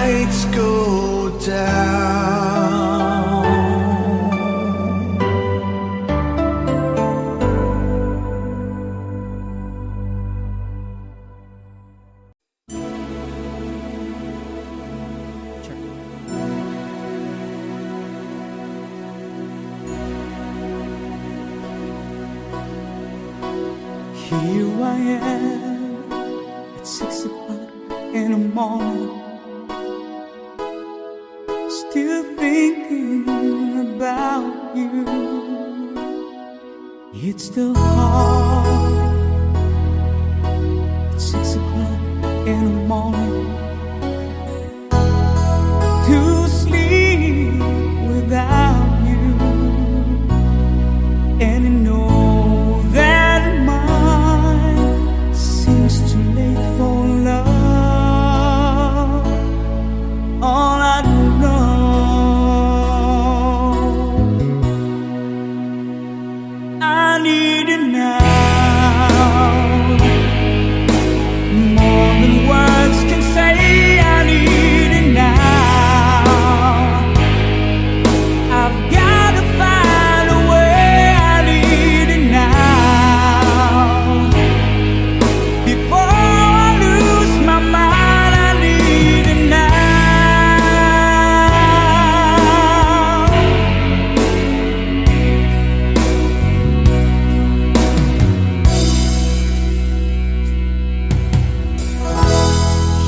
lights go down. Here I am at 6 o'clock in the morning, still thinking about you. It's still hard at 6 o'clock in the morning to sleep without you, and I know that mine seems too late for love. All I know, I need it now, more than words can say. I need it now. I've got to find a way. I need it now. Before I lose my mind, I need it now.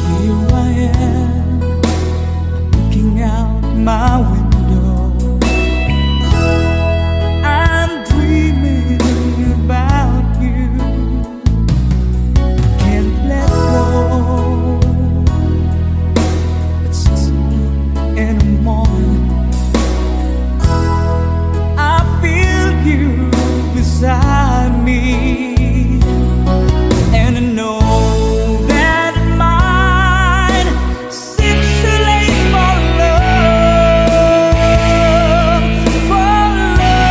Here I am, looking out my window. I'm dreaming about you. Can't let go. It's 6 o'clock in the morning. I feel you beside me, and I know that mine seems too late for love, for love.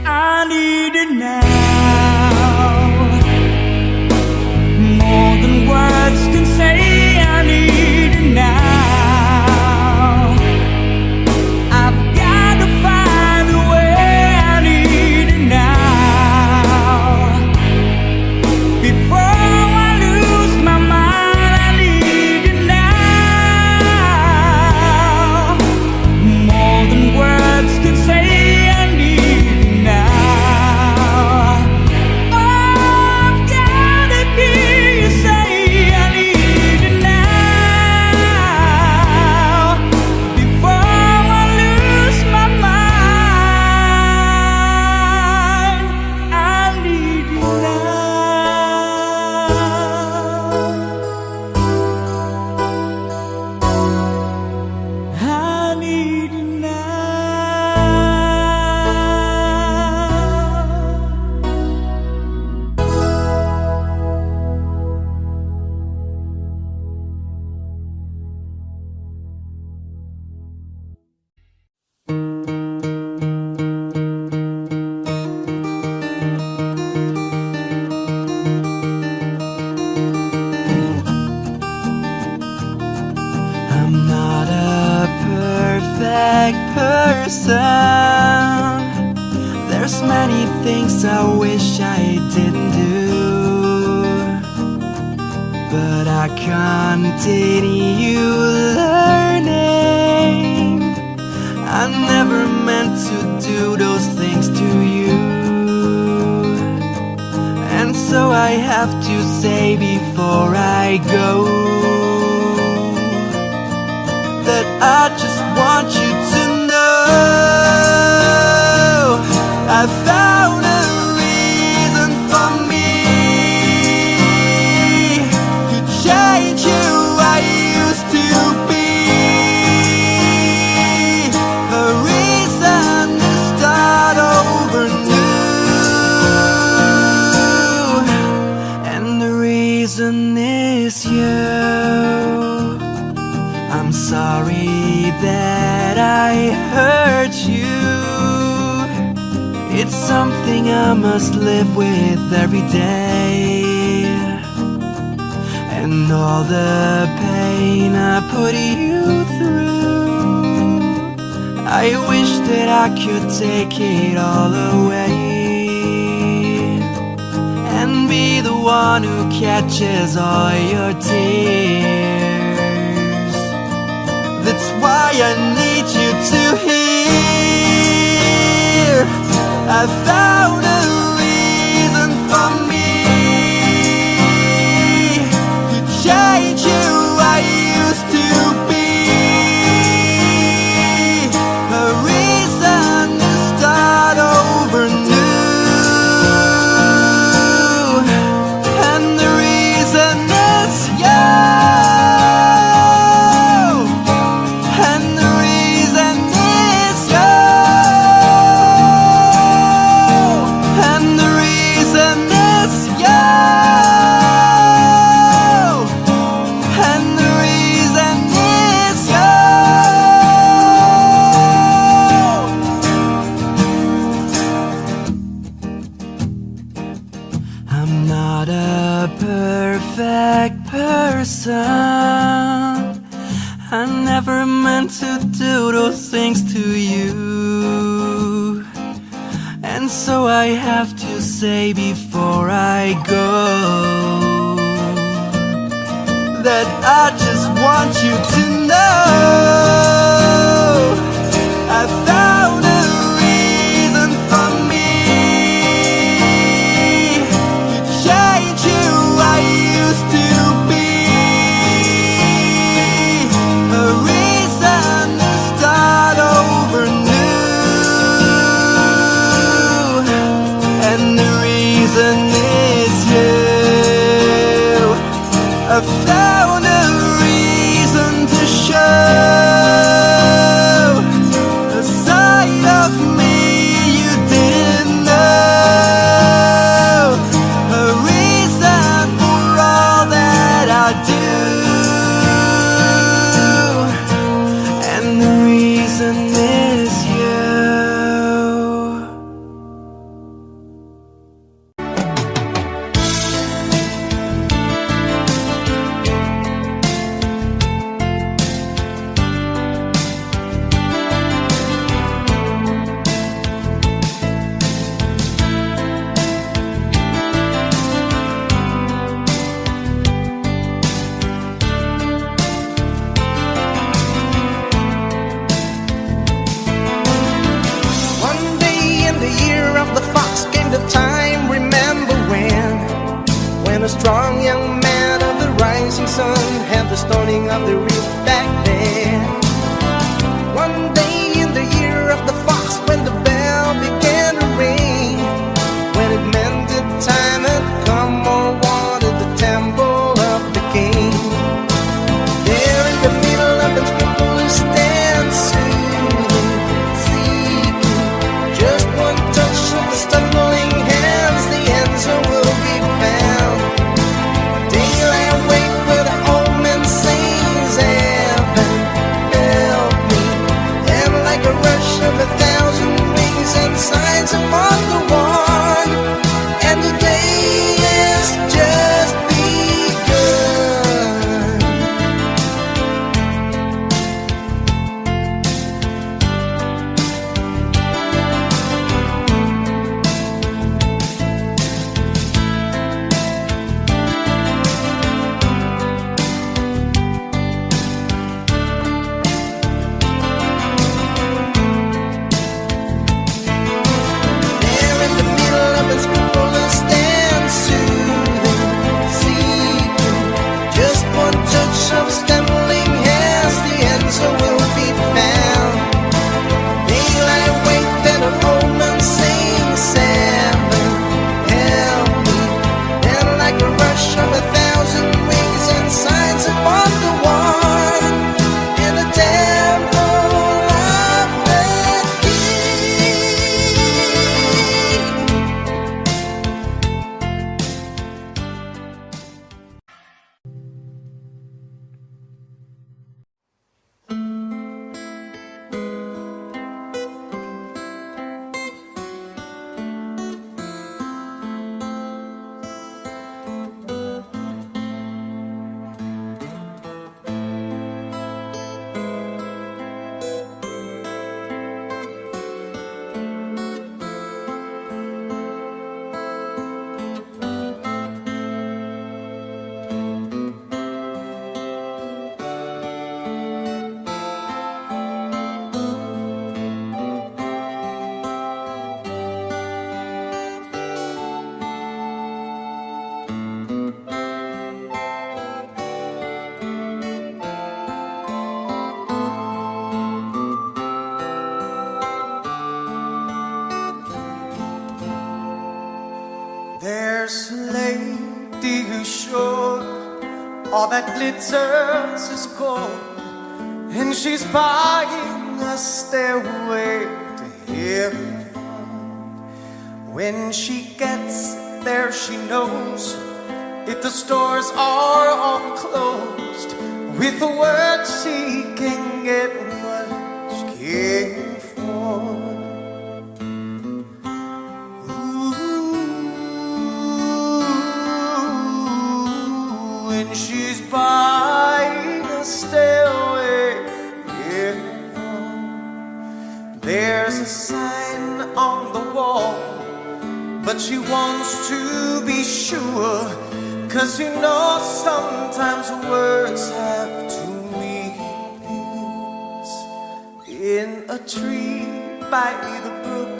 I need it now, more than words can say. I need it now. I've got to find a way. I need it now. Before I lose my mind, I need it now. More than words can say. I need it now. I've gotta hear you say I need it now. Before I lose my mind, I need it now. I need it now. I'm not a perfect person. There's many things I wish I didn't do, but I continue learning. I never meant to do those things to you, and so I have to say before I go that I just want you to know I found a reason for me to change who I used to be. sorry that I hurt you. It's something I must live with every day, and all the pain I put you through, I wish that I could take it all away and be the one who catches all your tears. That's why I need you to hear. I found a reason for me to change who I used to be, a reason to start over new, and the reason is you, and the reason is you. And the reason is you. And the reason is you. I'm not a perfect person. I never meant to do those things to you. And so I have to say before I go that I just want you to know I found a reason for me to change who I used to be, a reason to start over new, and the reason is you. I found a reason to show a side of me you didn't know, a reason for all that I do, and the reason is you. One day in the year of the fox came the time, remember when a strong young man of the rising sun had the stoning of the reef back then. One day in the year of the fox, when the bell began to ring, when it meant that time had come or wanted the temple of the king. There in the middle of the temple stands soothing, seeking just one touch of the stumbling hands, the answer will be found. Daylight wake where the old man sings, heaven help me, and like a rush of 1,000 wings and signs upon the one, and the day is just begun. There in the glitters is gold, and she's buying a stairway to heaven. When she gets there, she knows if the stores are all closed, with a word she can get what she came for. Ooh, and she's buying a stairway in front. There's a sign on the wall, but she wants to be sure, 'cause you know sometimes words have two meanings. In a tree by the brook,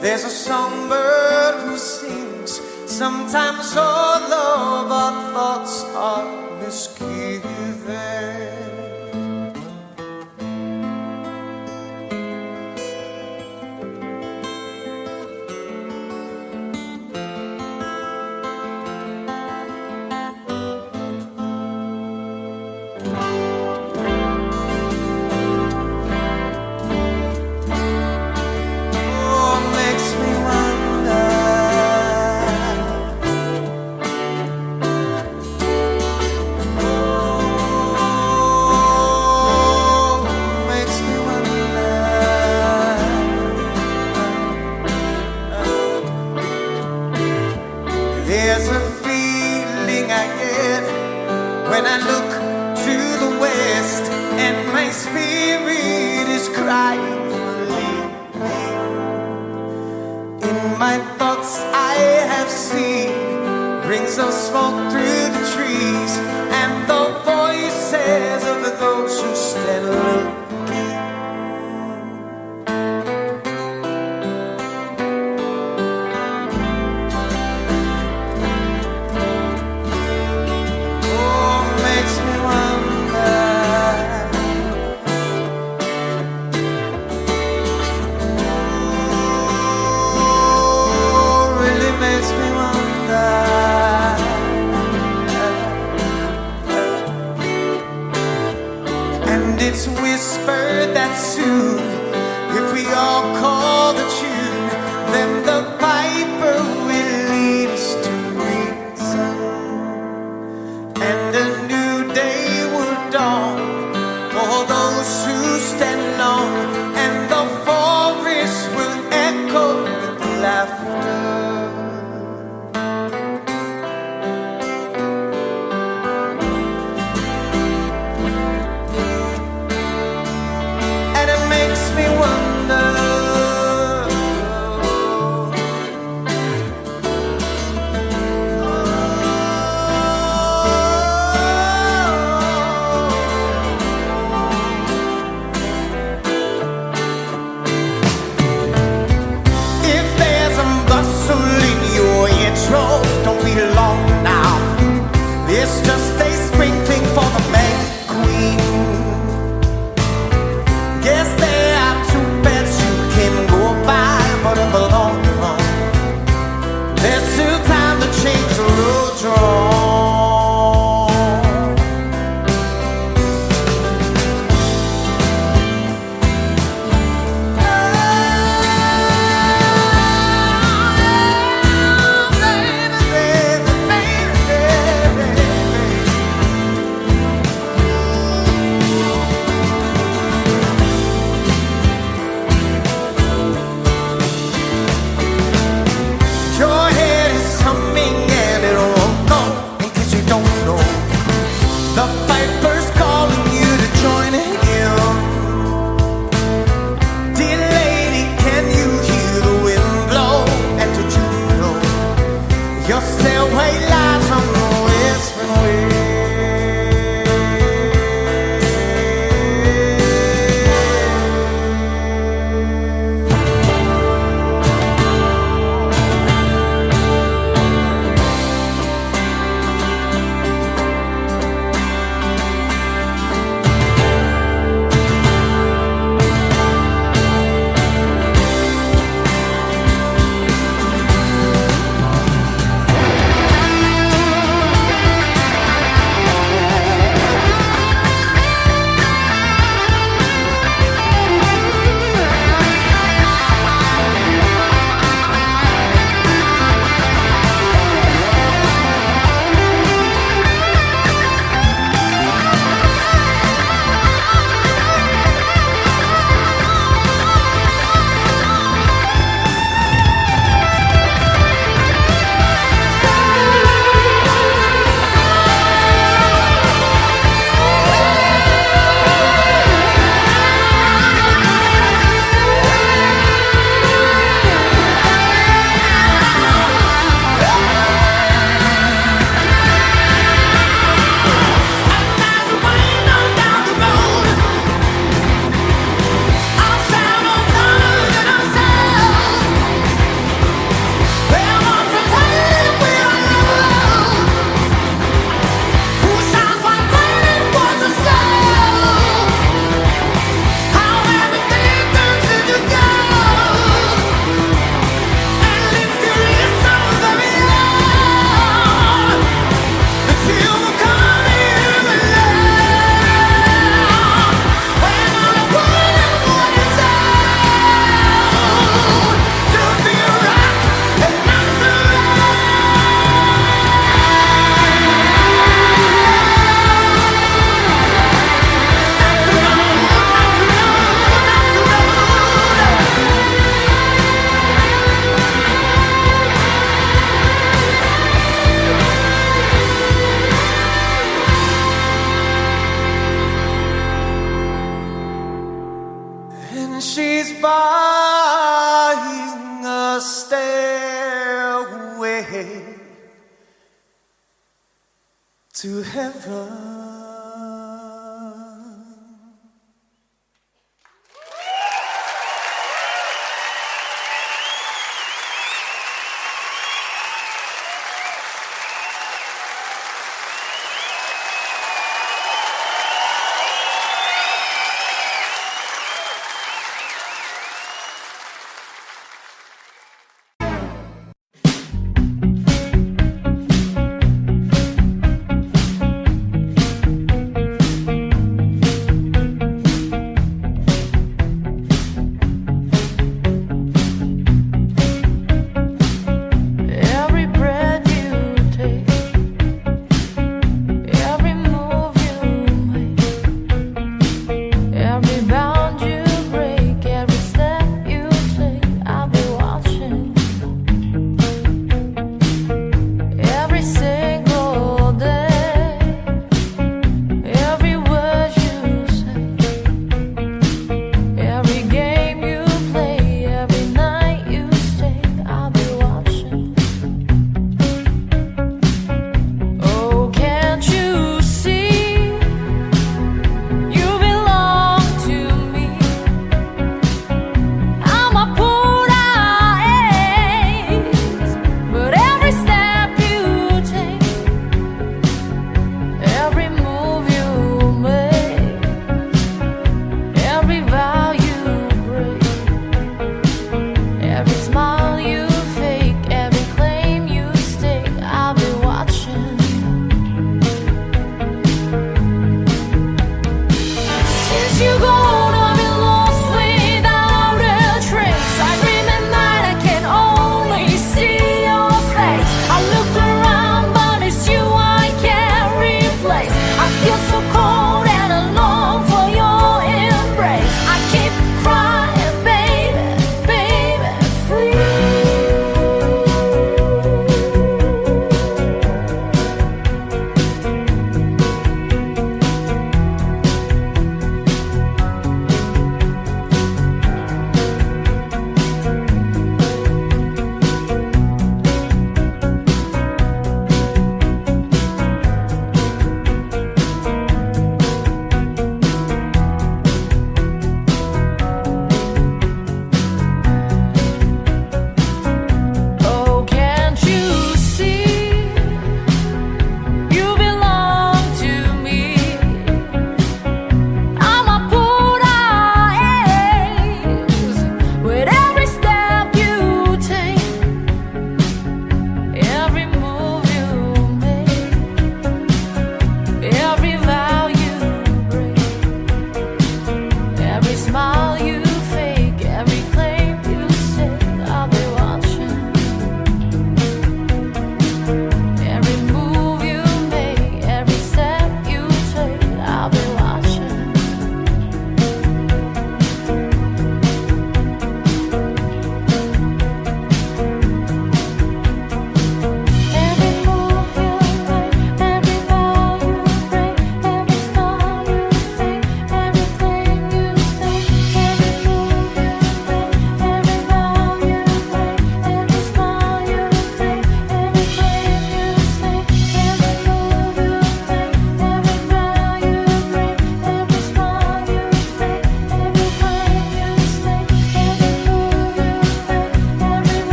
there's a songbird who sings. Sometimes all of our thoughts are misgiven. There's a feeling I get when I look to the west, and my spirit is crying for leaving. In my thoughts I have seen rings of smoke through the trees, and the voices of those who stand looking. It's whispered that soon, if we all call the tune, then the piper will lead us to reason, and a new day will dawn for those who stand alone, and the forest will echo with laughter. she's buying a stairway to heaven.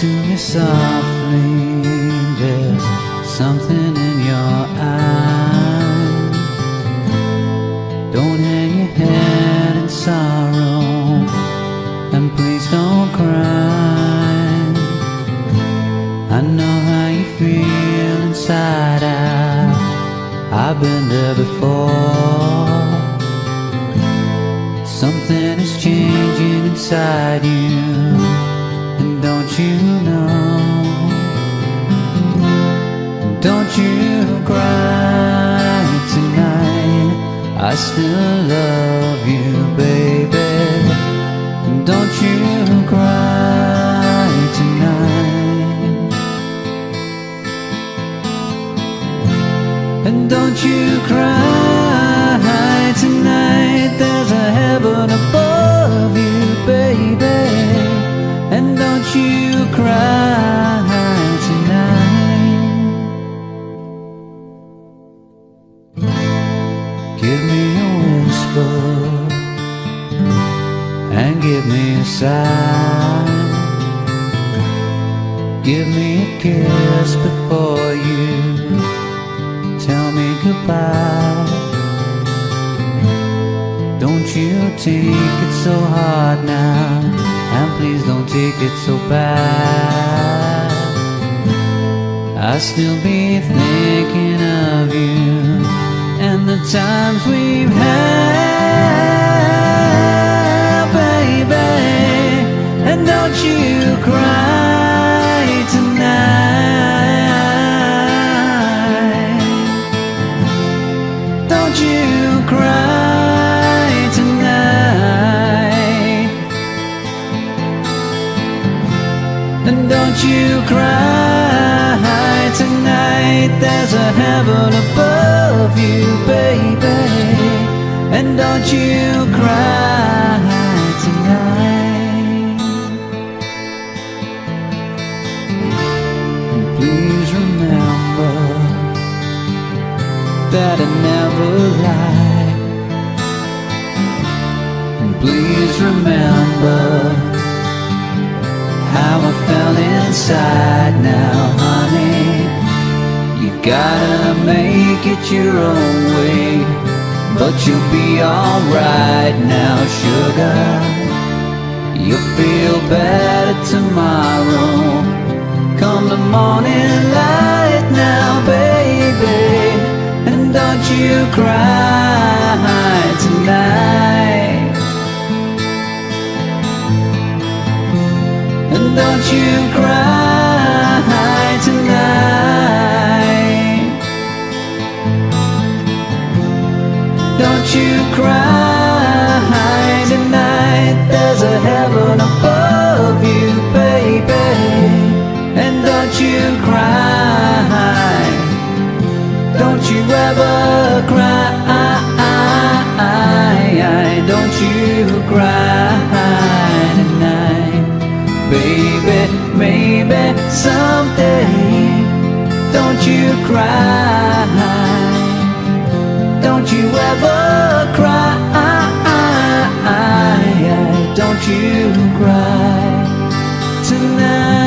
to me softly. There's something in your eyes. Don't hang your head in sorrow, and please don't cry. I know how you feel inside. inside out. I've been there before. Something is changing inside you, and don't you know? Don't you cry tonight, I still love you, baby. Don't you cry tonight. And don't you cry tonight, there's a heaven above you, baby. And don't you cry tonight. Give me a whisper and give me a sign. Give me a kiss before you tell me goodbye. Don't you take it so hard now, and please don't take it so bad. I'll still be thinking of you and the times we've had, baby. And don't you cry tonight. Don't you cry tonight. And don't you cry tonight, there's a heaven above you, baby. And don't you cry tonight. And please remember that I never lied. And please remember how I felt inside now, honey. You gotta make it your own way, but you'll be alright now, sugar. You'll feel better tomorrow, come the morning light now, baby. And don't you cry tonight. And don't you cry tonight. Don't you cry tonight, there's a heaven above you, baby. And don't you cry. Don't you ever cry. Don't you cry tonight, baby. Maybe someday. Don't you cry. Don't you ever cry. Don't you cry tonight.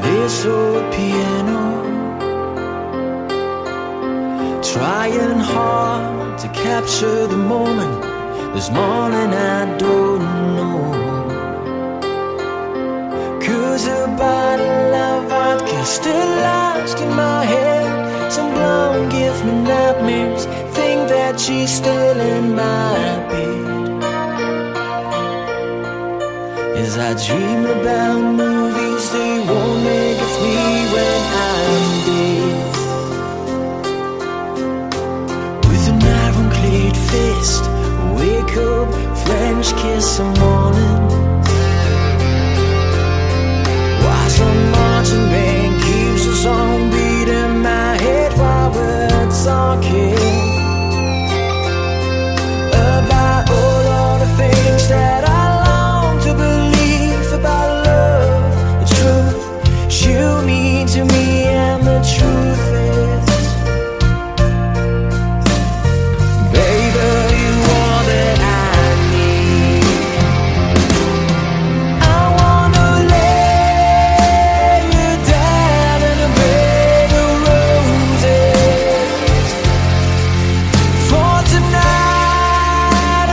this old piano, trying hard to capture the moment. This morning I don't know, 'cause a bottle of vodka still lost in my head. Some blonde gives me nightmares, think that she's still in my bed. As I dream about movies, they won't make it me when I'm dead. With an ironclad fist, wake up, French kiss some morning. Why some marching band keeps us on beat in my head while we're talking about all of the things that I long to believe about love, the truth you mean to me, and the truth is, baby, you are that I need. I wanna lay you down in a bed of roses. For tonight I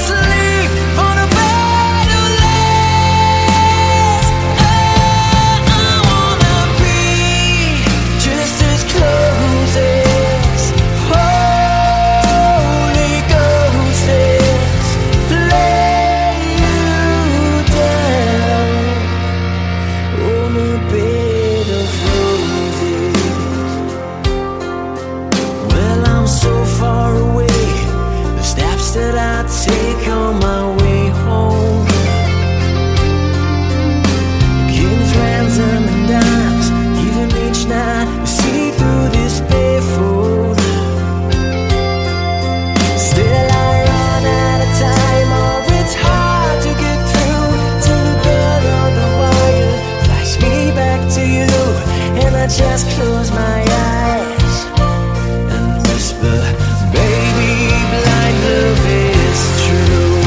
sleep on a bed of lace. I wanna be just as close as Holy Ghost is. Lay you down on a bed of roses. Well, I'm so far away, the steps that I take on my way home, getting friends and dimes, even each night to see through this barefoot. Still I run out of time, or it's hard to get through to the bed on the wire. Flies me back to you, and I just close my eyes and whisper, baby, blind love is true.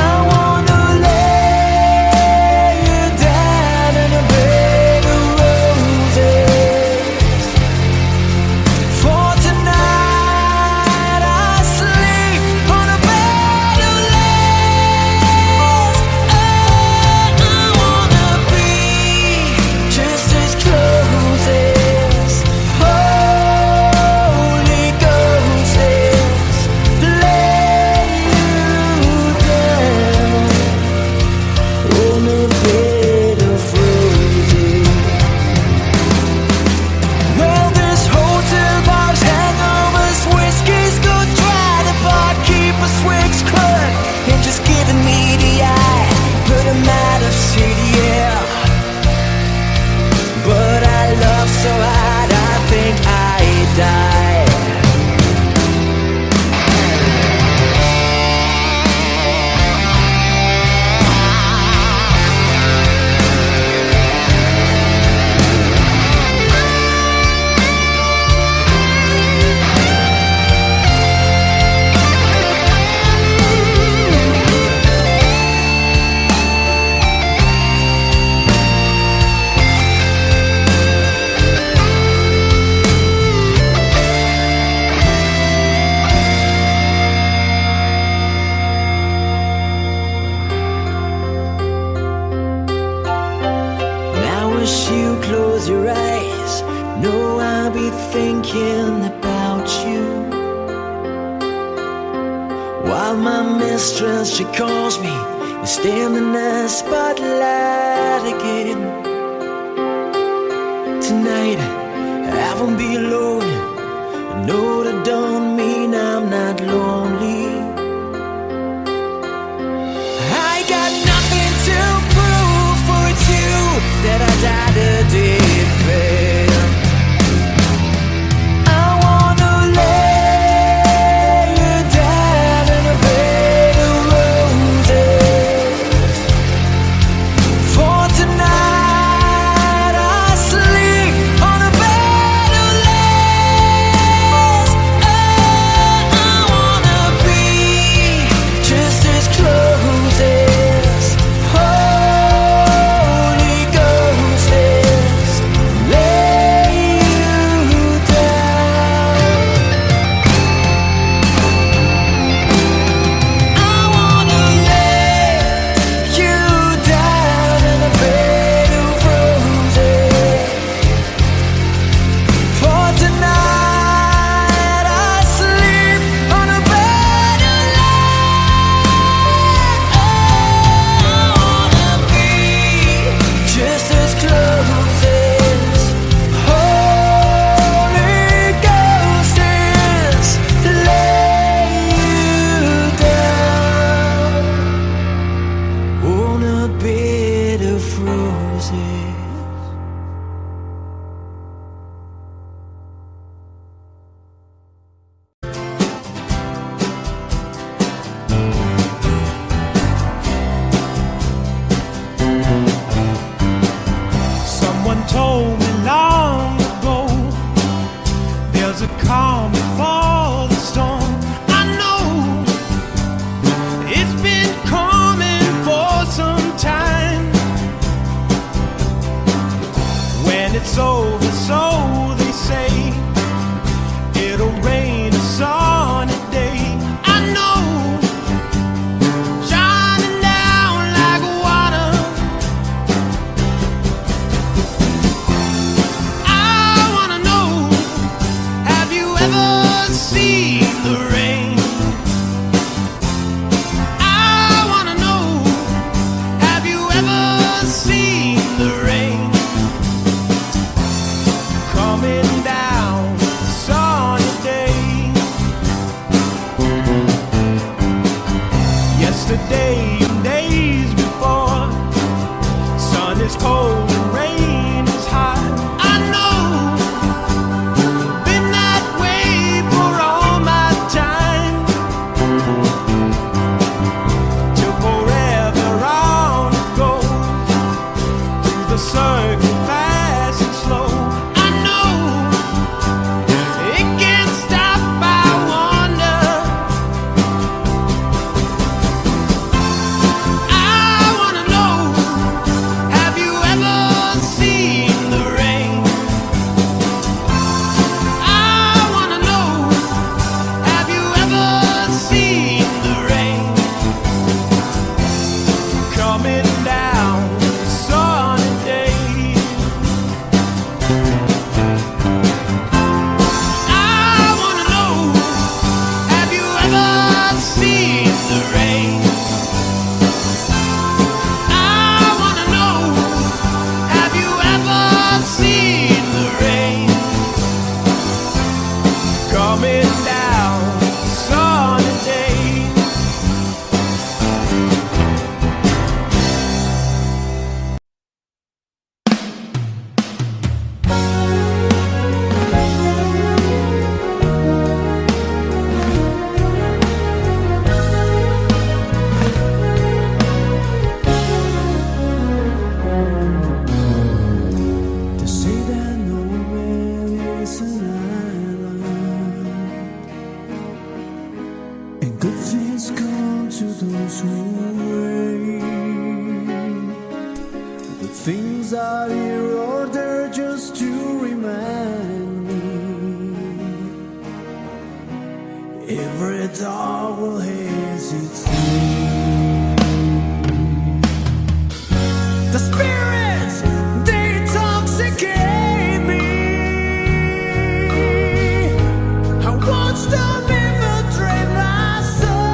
I wanna lay you down in a bed of roses. For tonight I sleep on a bed of lace. I wanna be just as close as Holy Ghost is. Lay you down on a bed of roses. Well, this hotel bar's hangovers, whiskey's go dry. The barkeeper swigs clerk and just giving me the eye. But I'm out of city, yeah. But I love so hard, I think I die. Now wish you close your eyes, know I'll be thinking about you. While my mistress, she calls me, and stand in the spotlight again. Tonight I won't be alone, I know that don't mean I'm not lonely. I got nothing to prove, for it's you that I died a different. I wanna lay you down in a bed of roses. For tonight I sleep on a bed of lace. roses. Someone told me long ago there's a calm before the storm. I know it's been coming for some time. When it's over, so they say, it'll rain a sunny day. I know, shining down like water. I wanna know, have you ever seen the rain? I wanna know, have you ever seen the rain? Coming down a sunny day. Yesterday and days before, sun is cold and rain is hot. I know, been that way for all my time. Till forever on it goes, through the circle fast and slow. I know, it can't stop, I wonder. I wanna know, have you ever seen the rain? I wanna know, have you ever seen the rain? Coming down a sunny day. I wanna know, have you ever seen the rain? I wanna know, have you ever seen the rain? Coming down a sunny day. To say that no man is an island, and good things come to those who wait. The things out here are there just to remind me every dog will hesitate. The spirits, they intoxicate me. I watch them infiltrate my soul.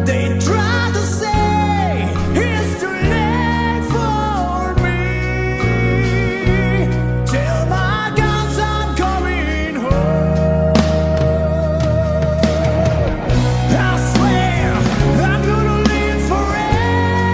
They try to say it's too late for me. Tell my guns I'm coming home. I swear I'm gonna live forever.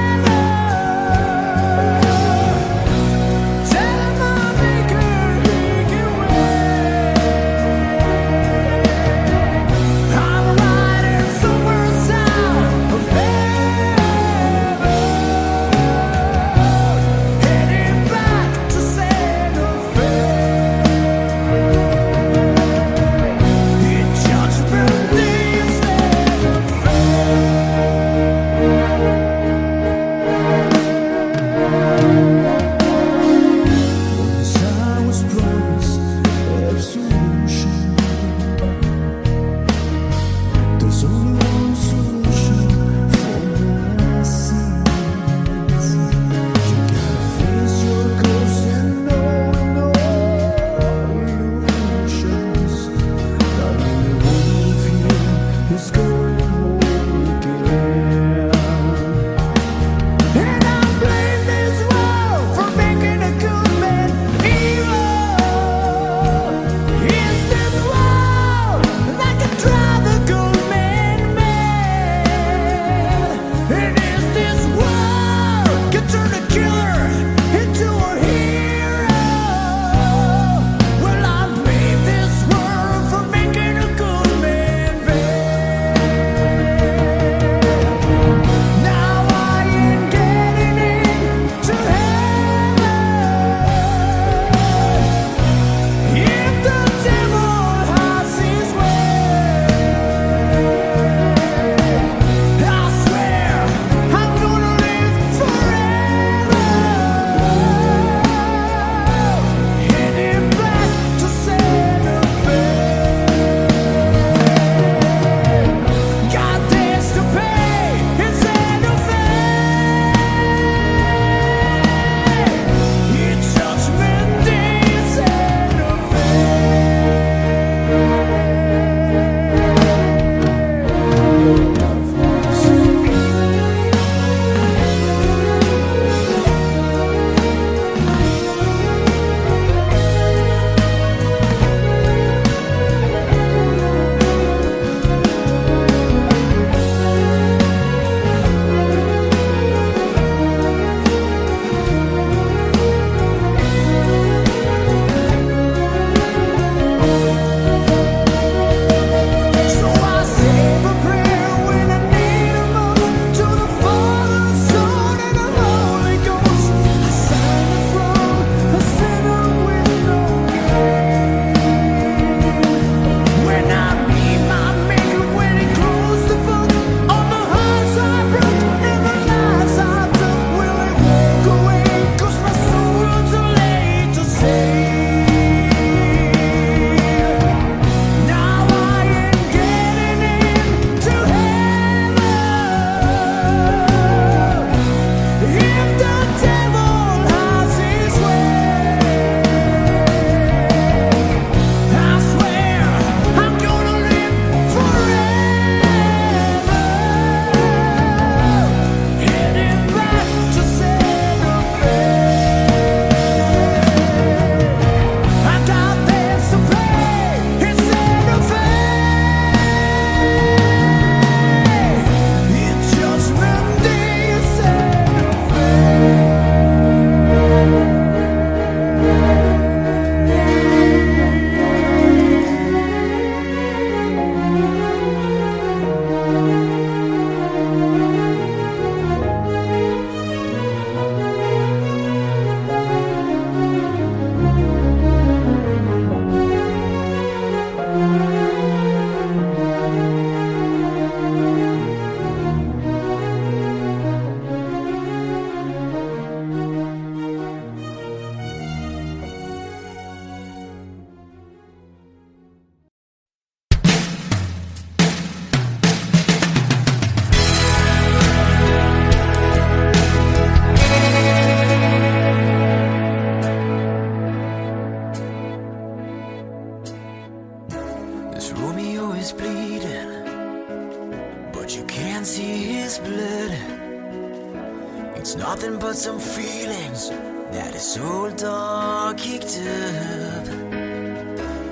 It's nothing but some feelings that is so dark, kicked up.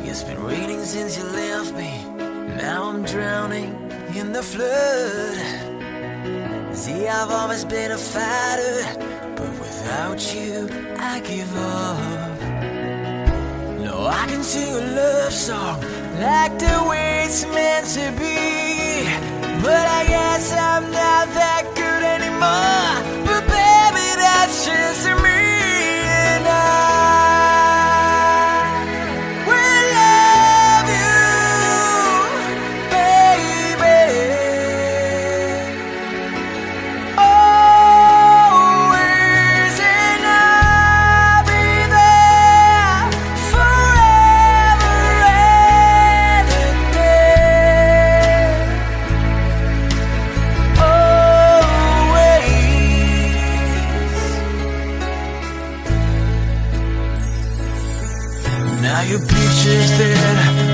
It's been raining since you left me. Now I'm drowning in the flood. See, I've always been a fighter, but without you, I give up. No, I can sing a love song like the way it's meant to be, but I guess I'm not that good anymore. But baby, that's just me, and I will love you, baby. Always, and I'll be there forever and a day. Always. Now your pictures that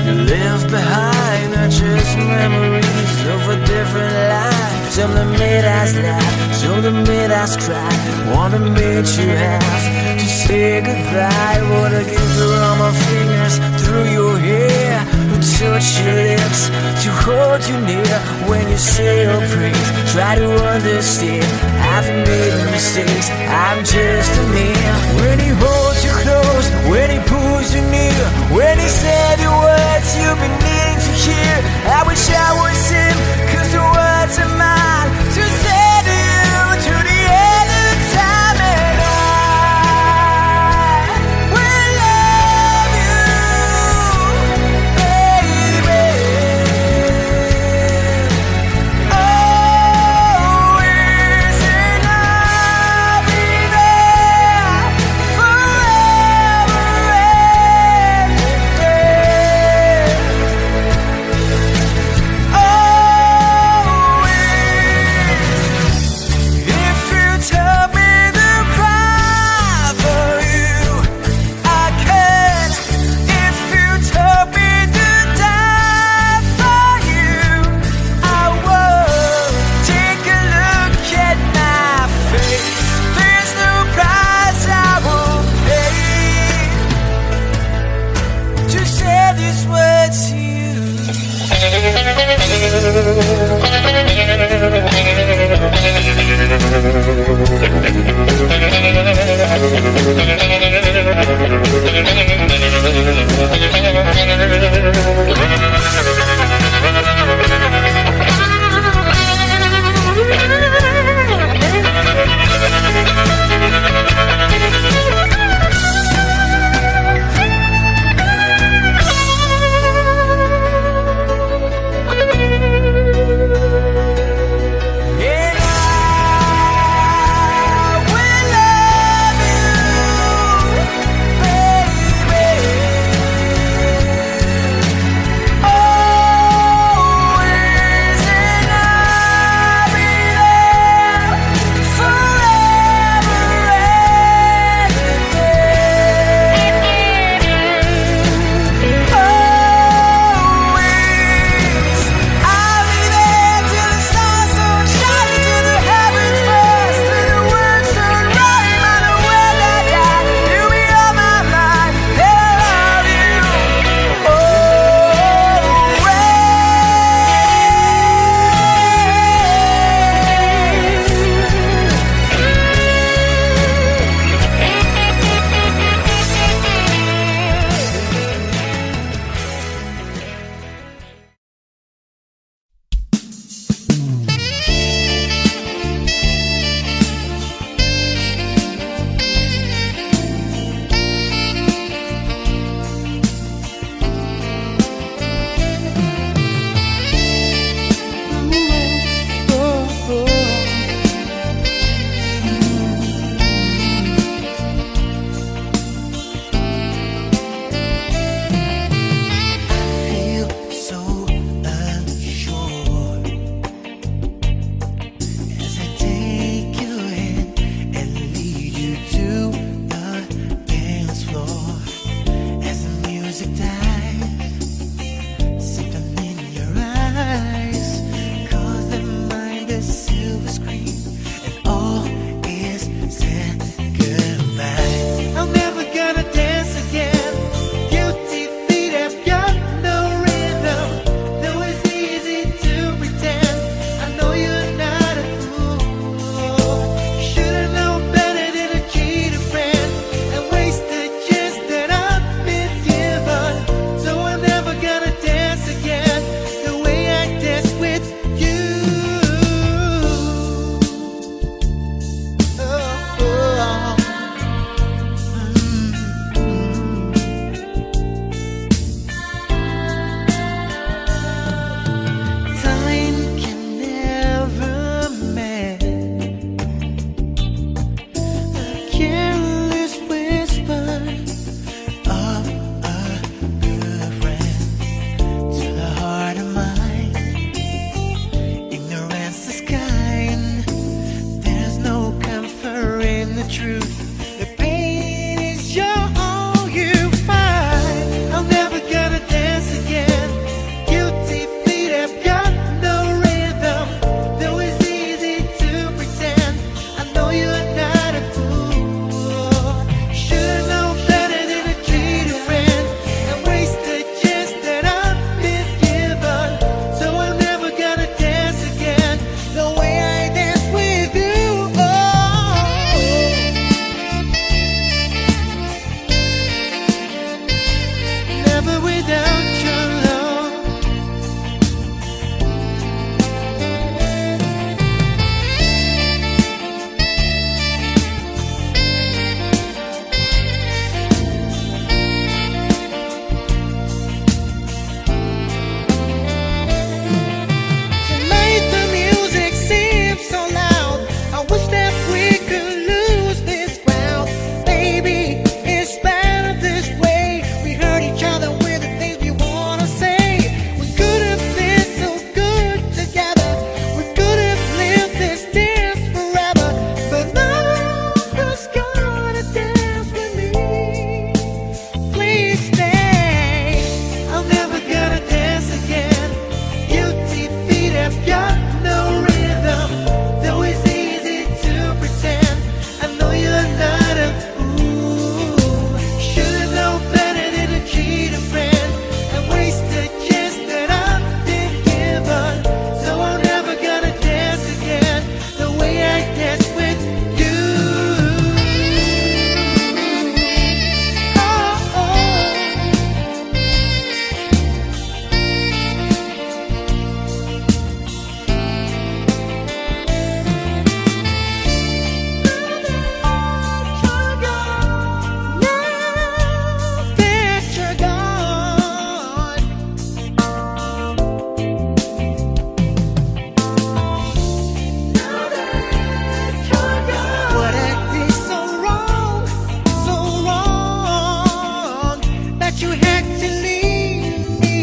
you left behind are just memories of a different life. Some that made us laugh, some that made us cry. Wanna meet you have to say goodbye. Wanna give all my fingers through your hair, to touch your lips, to hold you near. When you say your praise, try to understand. I've made mistakes, I'm just a man. When he holds you close, when he pulls you near, when he said the words you've been needing to hear. I wish I was him, 'cause the words are mine to say to you to the end of time. And I will love you, baby. Always, and I'll be there forever and a day. Always, truth. The pain is your all you find. I'm never gonna dance again. Guilty feet have got no rhythm. Though it's easy to pretend, I know you're not a fool. Should've known better than to cheat a friend and waste the chance that I've been given. So I'm never gonna dance again the way I dance with you. Never without your love. Tonight the music seems so loud. I wish that we could lose this crowd. Baby, it's better this way. We hurt each other with the things we wanna say. We could have been so good together. We could have lived this dance forever. But now who's gonna dance with me? Please stay. I'm never gonna dance again. Guilty feet have got no rhythm. Though it's easy to pretend, I know you're not a fool. Should've known better than to cheat a friend and waste the chance that I've been given. So I'm never gonna dance again the way I dance with you. Oh, oh. What I did so wrong that you had to leave me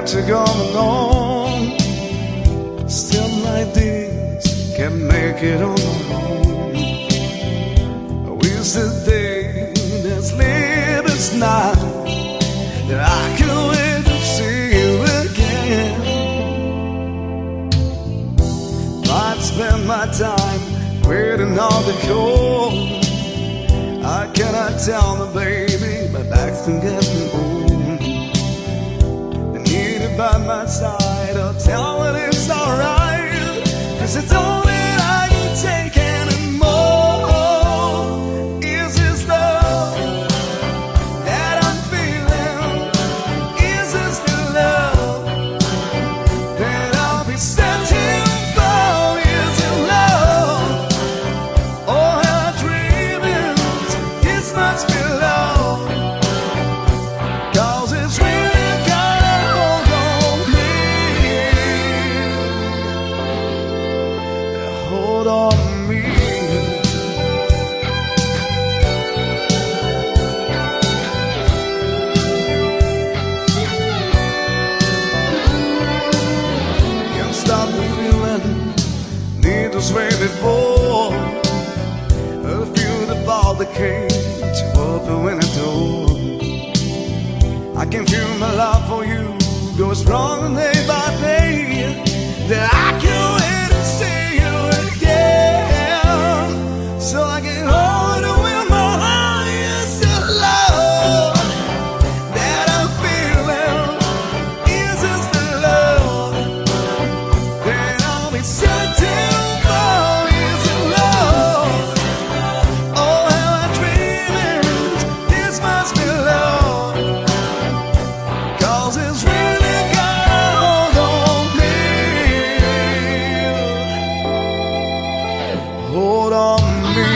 To go alone, still like this, can't make it on my own. I wish the day that's late as night that I could wait to see you again. I'd spend my time waiting on the call. I cannot tell the baby my back's been getting old. By my side, I'll tell her it's alright, 'cause it's all that I can take anymore. Is this love that I'm feeling? Is this the love that I'll be searching for? Is it love, or am I dreaming? It's much below, 'cause it's really got a hold on me. the cage, open the door. I can feel my love for you go strong day by day. That I can't wait to see you again, so I can hold it with my heart. It's the love that I'm feeling. Is this the love that I'll be searching for? Is it love? Oh, how I dream it. This must be love, 'cause it's really got on me. Hold on me.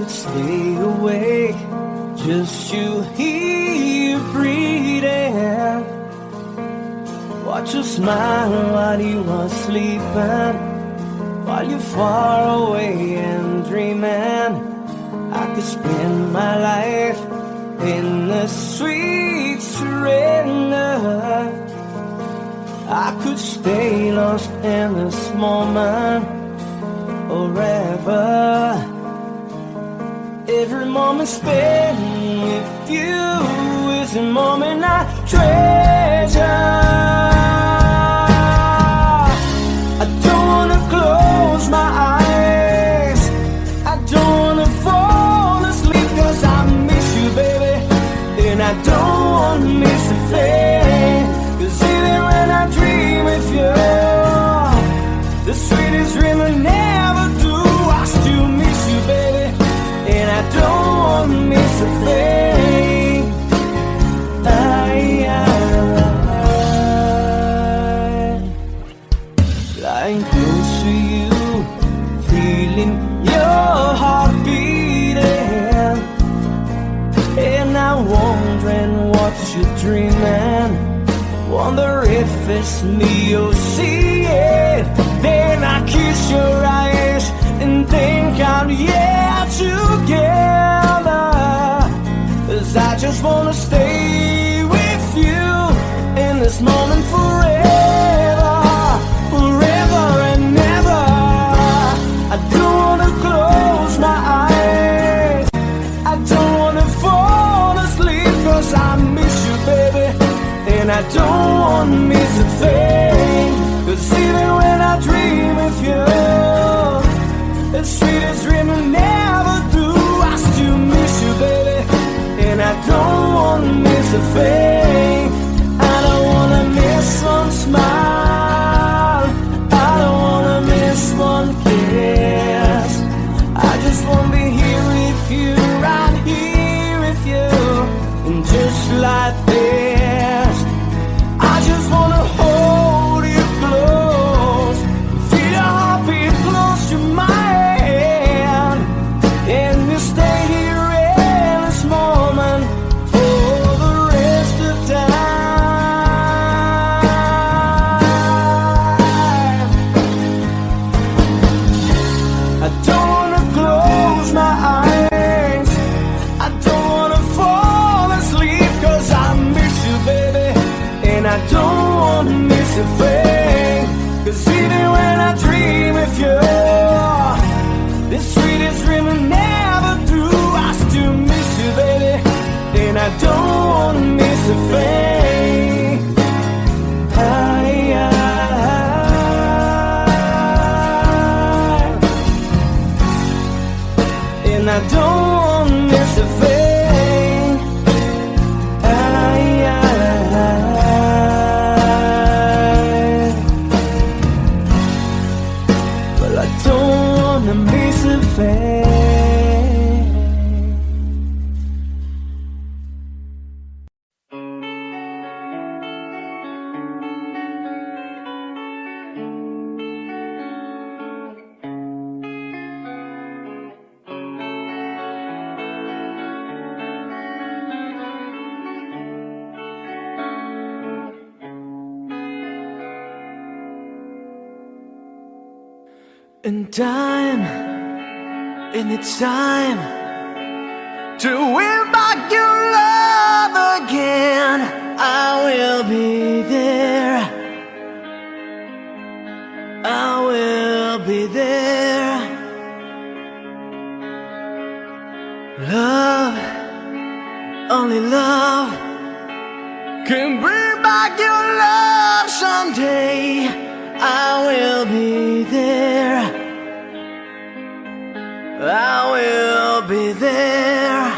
could stay awake, just you here breathing. Watch you smile while you are sleeping, while you're far away and dreaming. I could spend my life in the sweet surrender. I could stay lost in this moment forever. Every moment spent with you is a moment I treasure. I don't wanna close my eyes, I don't wanna fall asleep, 'cause I miss you, baby, and I don't wanna miss a thing. 'Cause even when I dream with you, the sweetest dream I never do, I still miss you, baby, and I don't wanna miss a thing. Lying close to you, feeling your heart beating, and I'm wondering what you're dreaming. Wonder if it's me you're seeing. Then I kiss your eyes and think I'm together. 'Cause I just wanna stay with you in this moment forever, forever and ever. I don't wanna close my eyes, I don't wanna fall asleep, 'cause I miss you, baby, and I don't wanna miss a thing. 'Cause even when I dream of you, the sweetest dream I never do, I still miss you, baby, and I don't wanna miss a thing. I don't wanna miss one smile, I don't wanna miss one kiss. I just wanna be here with you, right here with you, and just like this, I just wanna hold you close, feel your heartbeat close to mine, and you stay here in this moment for the rest of time. I don't wanna close my eyes, I don't wanna fall asleep, 'cause I miss you, baby, and I don't wanna miss a thing. 'Cause even when I dream of you, the sweetest dream I never do, I still miss you, baby, and I don't wanna miss a thing. And I don't wanna miss a thing. Well, I don't wanna miss a thing. And it's time to win back your love again. I will be there, I will be there. Love, only love can bring back your love someday. I will be there, I will be there.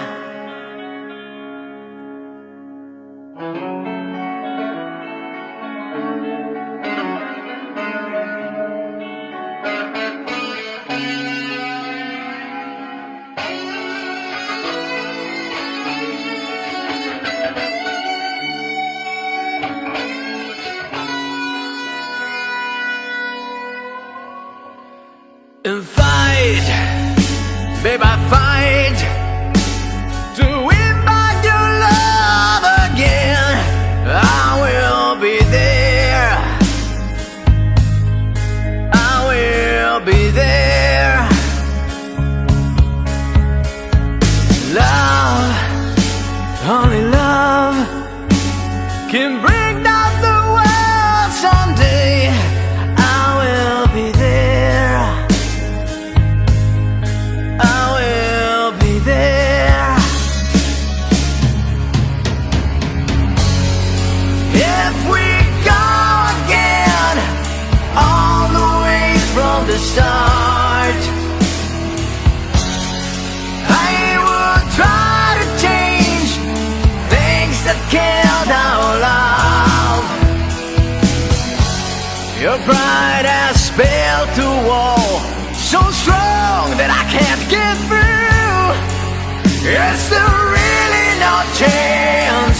And fight, babe, I fight be there. Love, only love can bring down the world someday. I will be there. I will be there. If we go again, all the way from the start, I will try to change things that killed our love. Your pride has built a wall so strong that I can't get through. Is there really no chance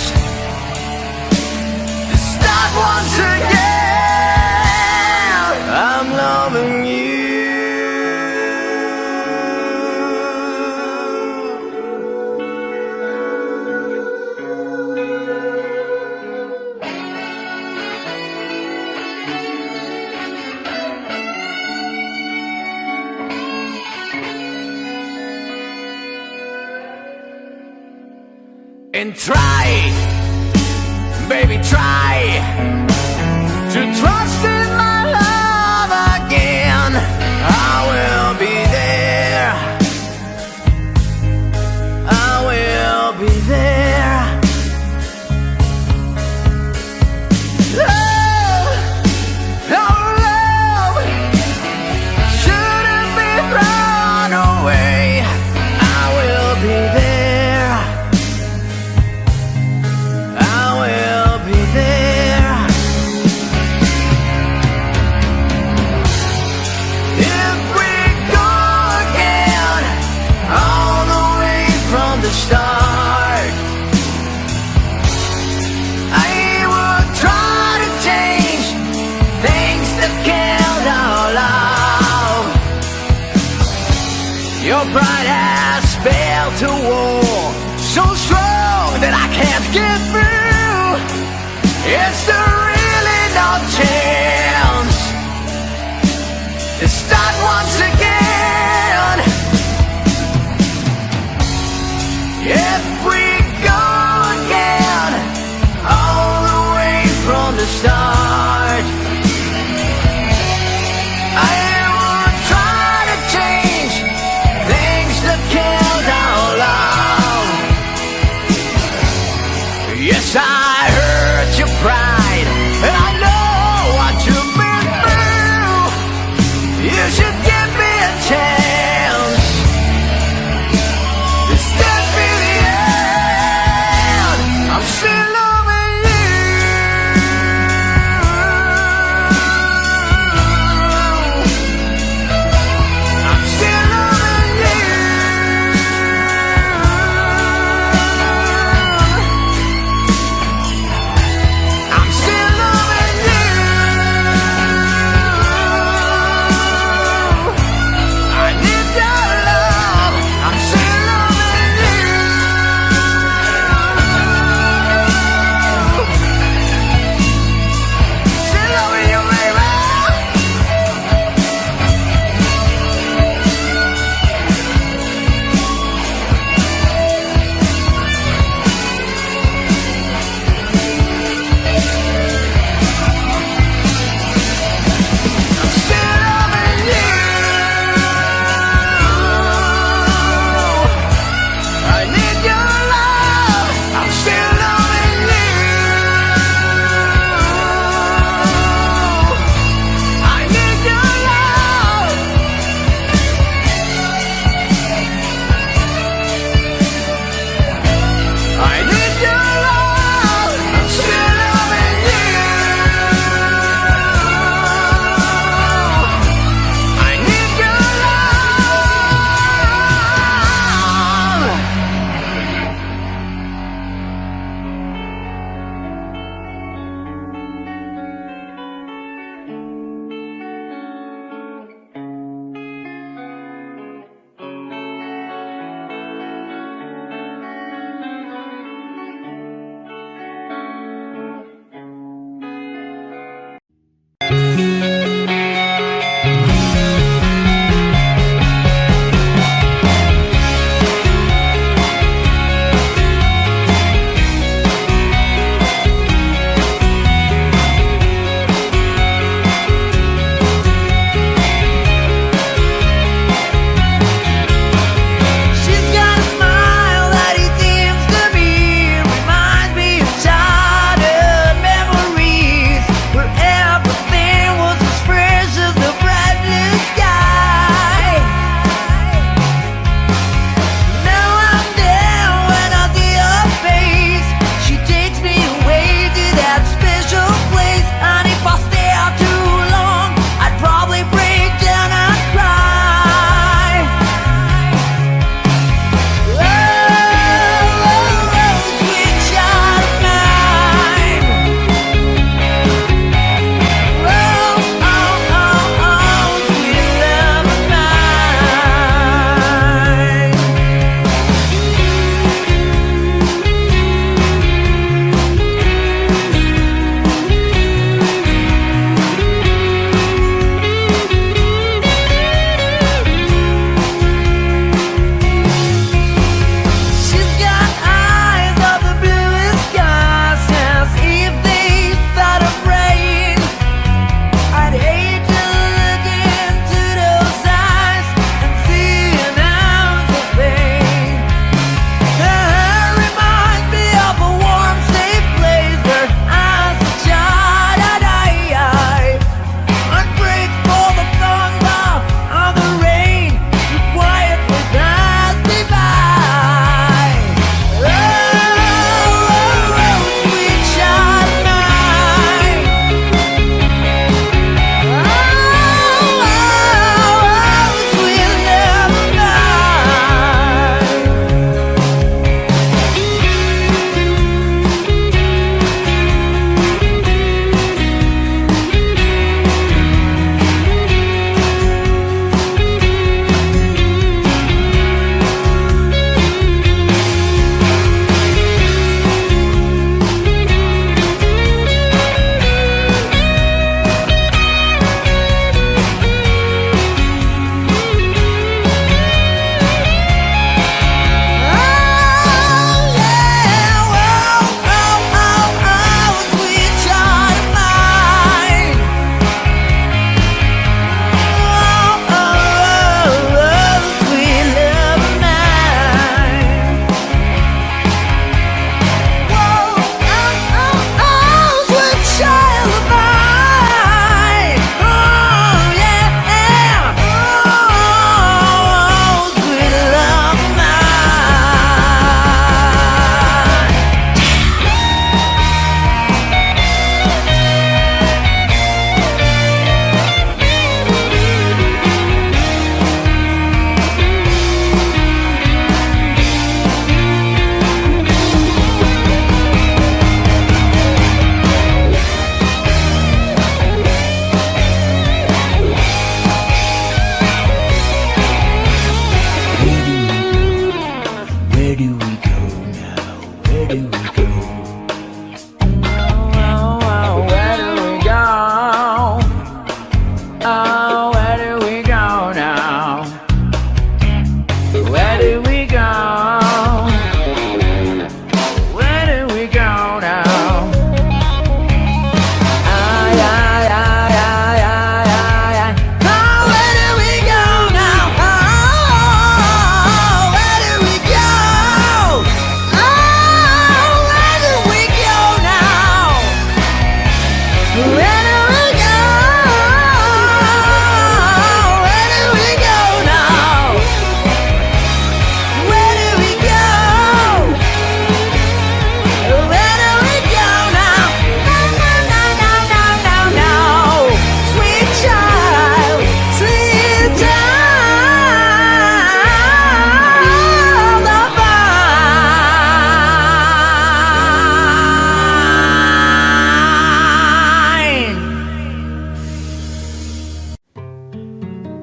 to start once again? I'm loving you. And try, baby, try to trust in my love again. I will be there. I will be there. Love, oh love, shouldn't be thrown away. I will be there. Start, I will try to change things that killed our love. Your pride has built a wall so strong that I can't get through. Is there really no chance to start once again? If we go again, all the way from the start, I will try to change things that killed our love. Yes, I hurt your pride, and I know what you've been through. You should give me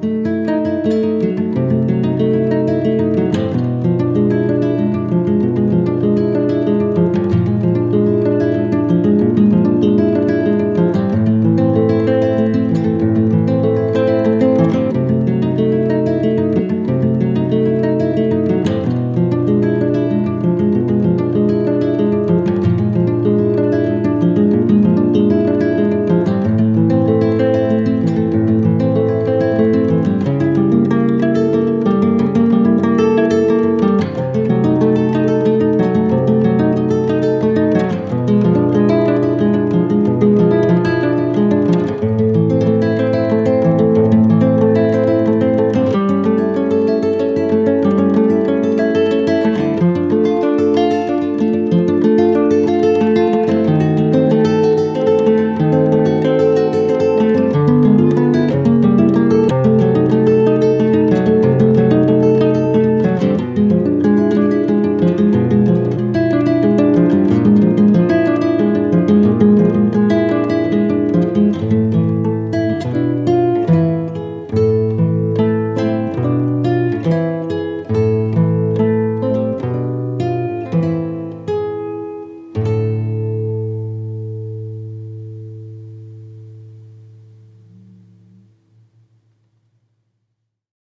Thank